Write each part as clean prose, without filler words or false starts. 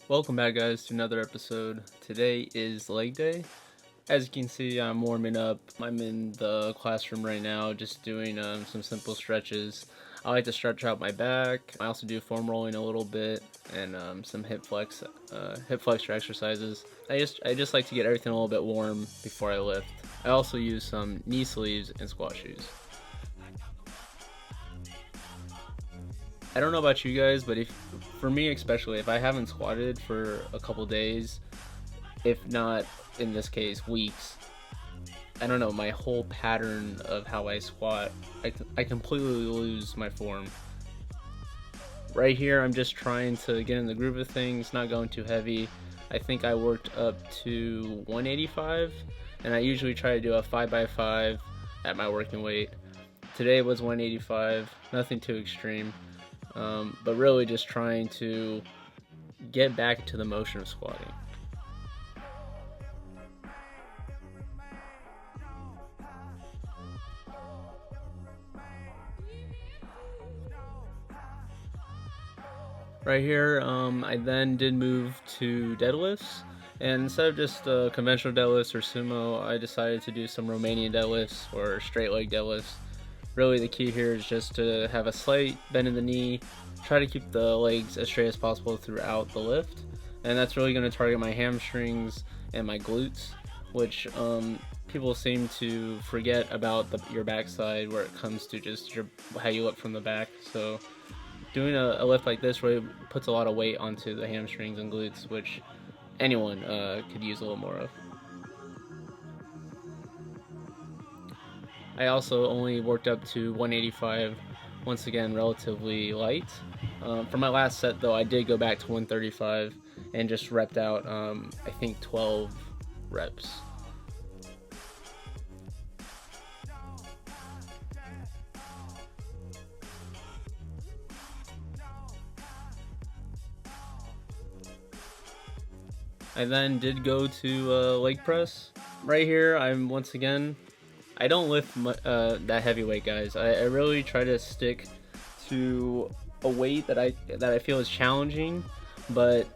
Welcome back, guys, to another episode. Today is leg day. As you can see, I'm warming up. I'm in the classroom right now just doing some simple stretches. I like to stretch out my back. I also do foam rolling a little bit and some hip flexor exercises. I just like to get everything a little bit warm before I lift. I also use some knee sleeves and squat shoes. I don't know about you guys, but for me especially, if I haven't squatted for a couple days, if not in this case weeks, I don't know, my whole pattern of how I squat, I completely lose my form. Right here, I'm just trying to get in the groove of things, not going too heavy. I think I worked up to 185, and I usually try to do a 5x5 at my working weight. Today was 185, nothing too extreme. But really just trying to get back to the motion of squatting. Right here, I then did move to deadlifts, and instead of just conventional deadlifts or sumo, I decided to do some Romanian deadlifts or straight leg deadlifts. Really the key here is just to have a slight bend in the knee, try to keep the legs as straight as possible throughout the lift, and that's really going to target my hamstrings and my glutes, which people seem to forget about your backside where it comes to just how you look from the back. So doing a lift like this really puts a lot of weight onto the hamstrings and glutes, which anyone could use a little more of. I also only worked up to 185, once again relatively light. For my last set though, I did go back to 135 and just repped out I think 12 reps. I then did go to leg press. Right here, once again, I don't lift that heavy weight, guys. I really try to stick to a weight that I feel is challenging, but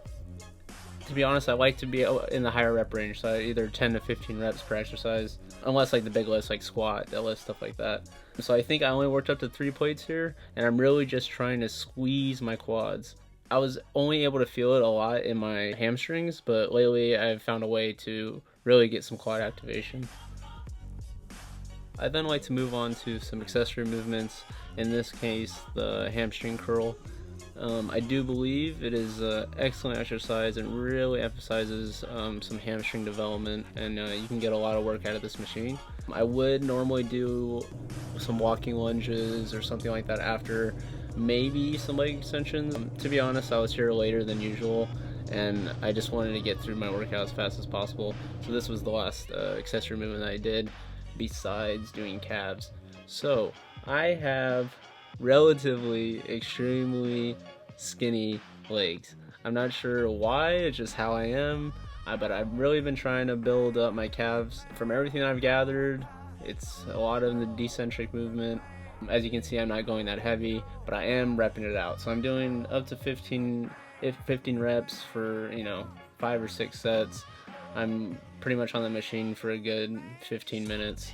to be honest, I like to be in the higher rep range, so either 10 to 15 reps per exercise, unless like the big lifts like squat, deadlift, stuff like that. So I think I only worked up to 3 plates here, and I'm really just trying to squeeze my quads. I was only able to feel it a lot in my hamstrings, but lately I've found a way to really get some quad activation. I then like to move on to some accessory movements, in this case the hamstring curl. I do believe it is an excellent exercise and really emphasizes some hamstring development, and you can get a lot of work out of this machine. I would normally do some walking lunges or something like that after, maybe some leg extensions. To be honest, I was here later than usual, and I just wanted to get through my workout as fast as possible, so this was the last accessory movement that I did besides doing calves. So I have relatively extremely skinny legs. I'm not sure why, it's just how I am, but I've really been trying to build up my calves. From everything I've gathered, it's a lot of the decentric movement. As you can see, I'm not going that heavy, but I am repping it out. So I'm doing up to 15 reps for 5 or 6 sets. I'm pretty much on the machine for a good 15 minutes.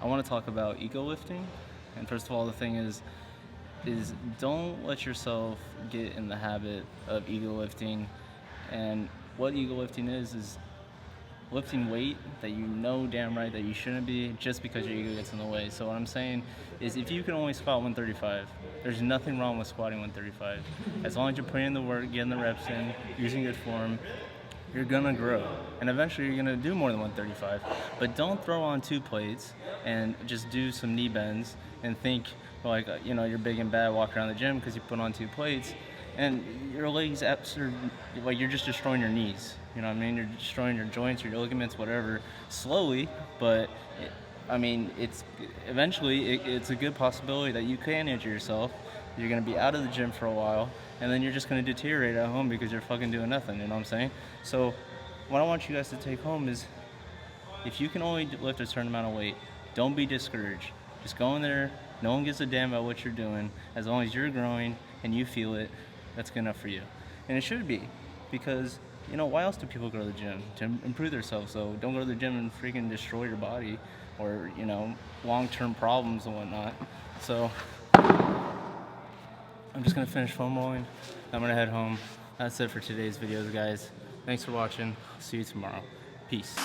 I want to talk about ego lifting, and first of all, the thing is don't let yourself get in the habit of ego lifting. And what ego lifting is lifting weight that you know damn right that you shouldn't be, just because your ego gets in the way. So what I'm saying is, if you can only squat 135, there's nothing wrong with squatting 135. As long as you're putting in the work, getting the reps in, using good form, you're gonna grow, and eventually you're gonna do more than 135. But don't throw on 2 plates and just do some knee bends and think like you're big and bad, walk around the gym because you put on 2 plates, and your legs are like, you're just destroying your knees. You know what I mean? You're destroying your joints or your ligaments, whatever, slowly, but it's eventually it's a good possibility that you can injure yourself. You're gonna be out of the gym for a while, and then you're just gonna deteriorate at home because you're fucking doing nothing, you know what I'm saying? So what I want you guys to take home is, if you can only lift a certain amount of weight, don't be discouraged. Just go in there, no one gives a damn about what you're doing. As long as you're growing and you feel it, that's good enough for you. And it should be, because, you know, why else do people go to the gym? To improve themselves. So don't go to the gym and freaking destroy your body, or, you know, long-term problems and whatnot. So I'm just gonna finish foam rolling. I'm gonna head home. That's it for today's videos, guys. Thanks for watching. See you tomorrow. Peace.